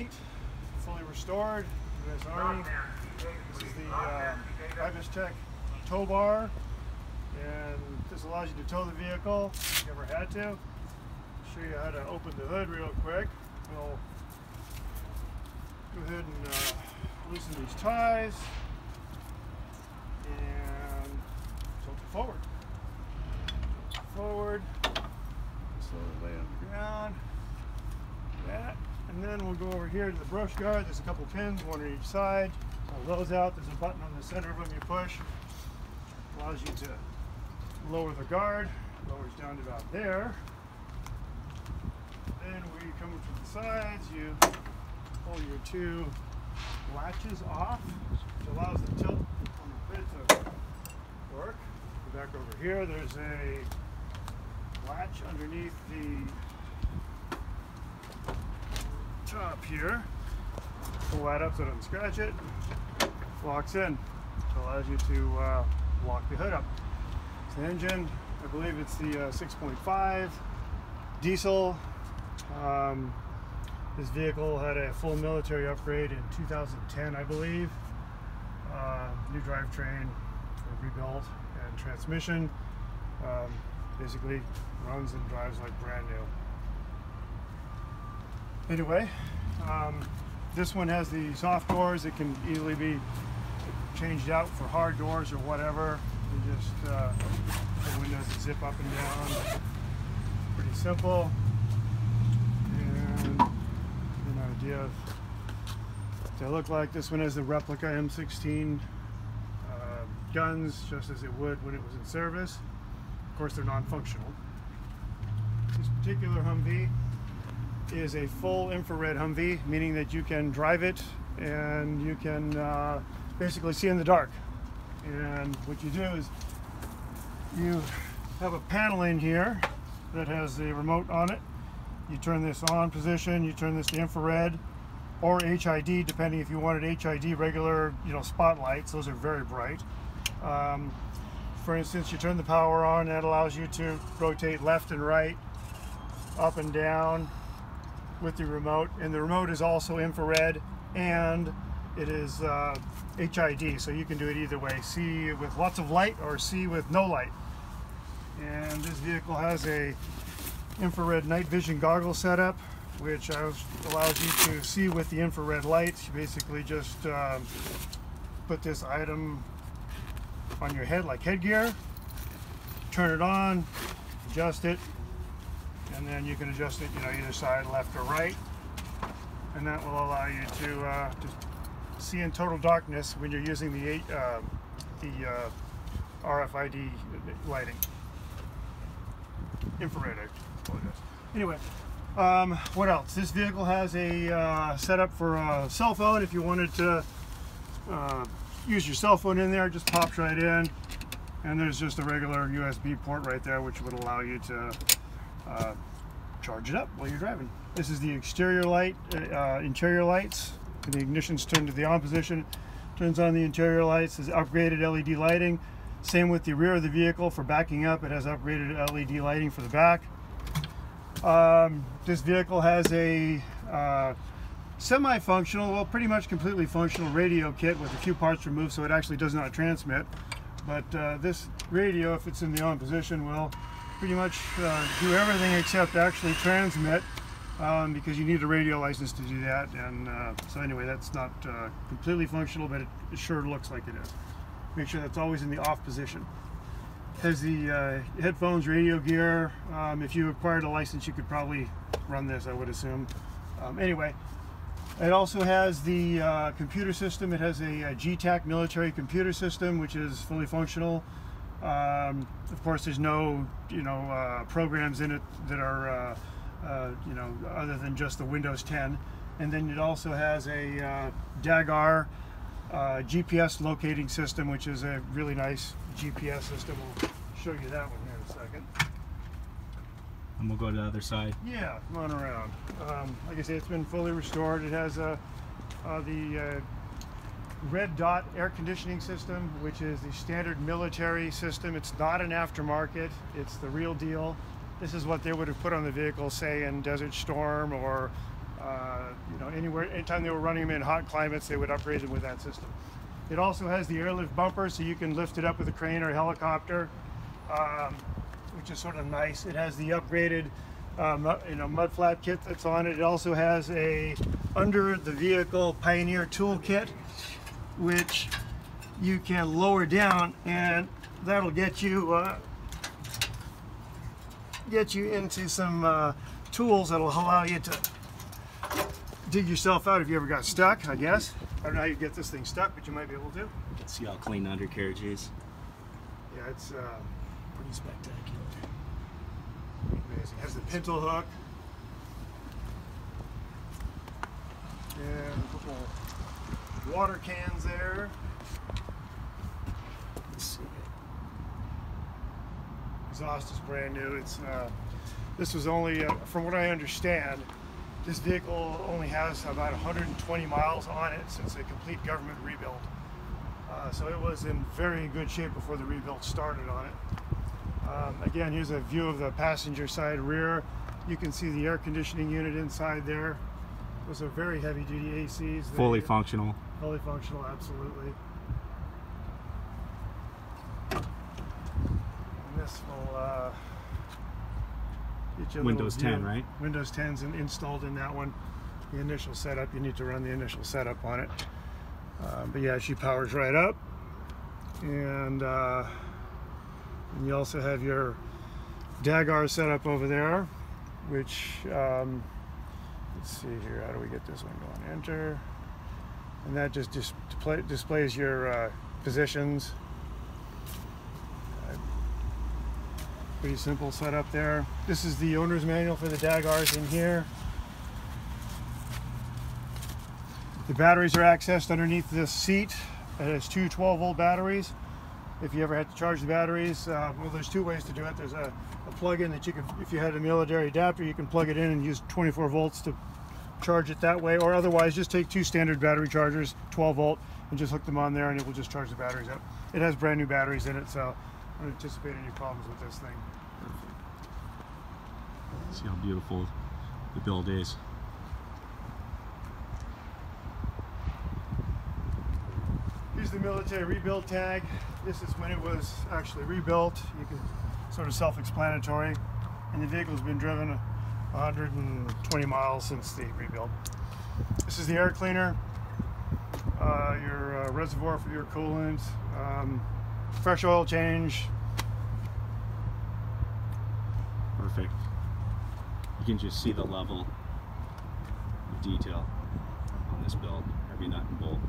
Humvee, fully restored, U.S. Army. This is the Ibis Tech tow bar, and this allows you to tow the vehicle if you ever had to. I'll show you how to open the hood real quick. We'll go ahead and loosen these ties and tilt it forward. Slowly lay it on the ground. That. And then we'll go over here to the brush guard. There's a couple pins, one on each side. Pull those out. There's a button on the center of them you push. Allows you to lower the guard. Lowers down to about there. Then we come to the sides. You pull your two latches off, which allows the tilt on the bit to work. Go back over here. There's a latch underneath the top here. Pull that up so it doesn't scratch it. Locks in. So it allows you to lock the hood up. It's the engine. I believe it's the 6.5 diesel. This vehicle had a full military upgrade in 2010, I believe. New drivetrain, rebuilt, and transmission. Basically runs and drives like brand new. Anyway, this one has the soft doors. It can easily be changed out for hard doors or whatever. You just the windows that zip up and down. Pretty simple. And an idea of what they look like. This one has the replica M16 guns, just as it would when it was in service. Of course, they're non-functional. This particular Humvee is a full infrared Humvee, meaning that you can drive it and you can basically see in the dark. And what you do is you have a panel in here that has the remote on it. You turn this on position, you turn this to infrared or HID, depending if you wanted HID regular, spotlights. Those are very bright. For instance, you turn the power on, that allows you to rotate left and right, up and down with the remote. And the remote is also infrared and it is HID, so you can do it either way. See with lots of light or see with no light. And this vehicle has a infrared night vision goggle setup, which allows you to see with the infrared lights. You basically just put this item on your head like headgear, turn it on, adjust it, and then you can adjust it either side, left or right, and that will allow you to see in total darkness when you're using the RFID lighting. Infrared, I apologize. Anyway, what else? This vehicle has a setup for a cell phone. If you wanted to use your cell phone in there, it just pops right in, and there's just a regular USB port right there, which would allow you to charge it up while you're driving. This is the exterior light, interior lights. The ignition's turned to the on position, turns on the interior lights. There's upgraded LED lighting. Same with the rear of the vehicle. For backing up, it has upgraded LED lighting for the back. This vehicle has a semi-functional, well, pretty much completely functional radio kit with a few parts removed, so it actually does not transmit. But this radio, if it's in the on position, will pretty much do everything except actually transmit, because you need a radio license to do that. And so anyway, that's not completely functional, but it sure looks like it is. Make sure that's always in the off position. Has the headphones, radio gear. If you acquired a license, you could probably run this, I would assume. Anyway, it also has the computer system. It has a GTAC military computer system, which is fully functional. Of course, there's no programs in it that are other than just the Windows 10. And then it also has a DAGAR GPS locating system, which is a really nice GPS system. We'll show you that one here in a second. And we'll go to the other side. Yeah, come on around. Like I say, it's been fully restored. It has the red dot air conditioning system, which is the standard military system. It's not an aftermarket, it's the real deal. This is what they would have put on the vehicle, say in Desert Storm or You know, anytime they were running them in hot climates, they would upgrade them with that system. It also has the airlift bumper, so you can lift it up with a crane or a helicopter, which is sort of nice. It has the upgraded mud flap kit that's on it. It also has a under the vehicle Pioneer toolkit, which you can lower down, and that'll get you into some tools that'll allow you to dig yourself out if you ever got stuck, I guess. I don't know how you get this thing stuck, but you might be able to. See how clean the undercarriage is. Yeah, it's Pretty spectacular. amazing. It has the pintle hook. And a couple water cans there. Let's see. Exhaust is brand new. It's this was only, from what I understand, this vehicle only has about 120 miles on it since a complete government rebuild. So it was in very good shape before the rebuild started on it. Again, here's a view of the passenger side rear. You can see the air conditioning unit inside there. Those are very heavy duty ACs. Fully functional. Fully functional, absolutely. And this will get you a Windows little 10, view. right? Windows 10's installed in that one. The initial setup, you need to run the initial setup on it. But yeah, she powers right up. And you also have your Dagar setup over there, which, let's see here, how do we get this one going? Enter. And that just displays your positions. Pretty simple setup there. This is the owner's manual for the Dagars in here. The batteries are accessed underneath this seat. It has two 12-volt batteries. If you ever had to charge the batteries, well, there's two ways to do it. There's a plug-in that you can, if you had a military adapter, you can plug it in and use 24 volts to charge it that way, or otherwise just take two standard battery chargers, 12 volt, and just hook them on there and it will just charge the batteries up. It has brand new batteries in it, so I don't anticipate any problems with this thing. See how beautiful the build is. Here's the military rebuild tag. This is when it was actually rebuilt. You can sort of self-explanatory. And the vehicle's been driven 120 miles since the rebuild. This is the air cleaner, your reservoir for your coolant, fresh oil change. Perfect. You can just see the level of detail on this build, every nut and bolt.